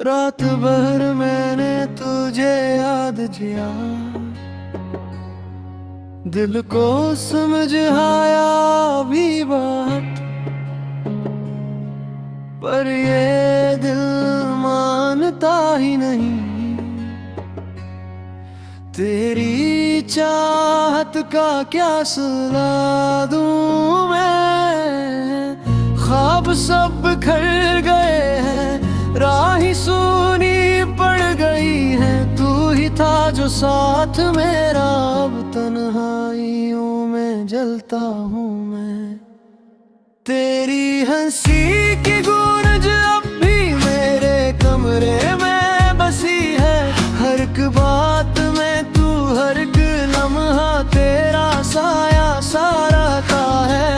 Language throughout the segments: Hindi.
रात भर मैंने तुझे याद किया, दिल को समझ आया भी बात, पर ये दिल मानता ही नहीं। तेरी चाहत का क्या सुला दूं मैं, ख्वाब सब बिखर गए हैं, राही सूनी पड़ गई है। तू ही था जो साथ मेरा, अब तन्हाइयों में जलता हूँ मैं। तेरी हंसी की गूंज अब भी मेरे कमरे में बसी है, हर एक बात में तू, हर एक लम्हा तेरा साया सारा का है।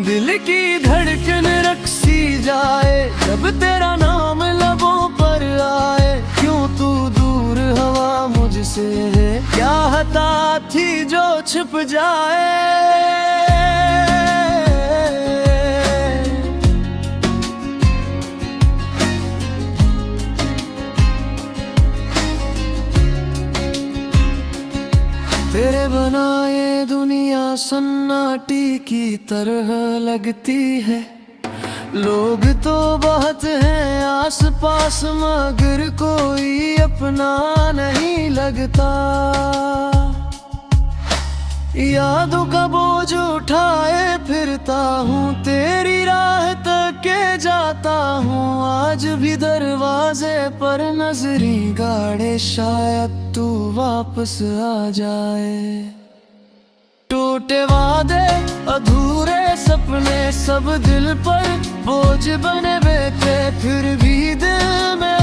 दिल की धड़कन रक्सी जाए जब तेरा नाम लबों पर आए, क्यों तू दूर हवा मुझसे है, क्या हता थी जो छिप जाए। तेरे बना ये दुनिया सन्नाटी की तरह लगती है, लोग तो बहुत हैं आस पास मगर कोई अपना नहीं लगता। यादों का बोझ उठाए फिरता हूँ, तेरी राह तक के जाता हूँ। आज भी दरवाजे पर नजरी गाड़े, शायद तू वापस आ जाए। टूटे वादे अधूरे सपने सब दिल पर बोझ बने बैठे, फिर भी दिल में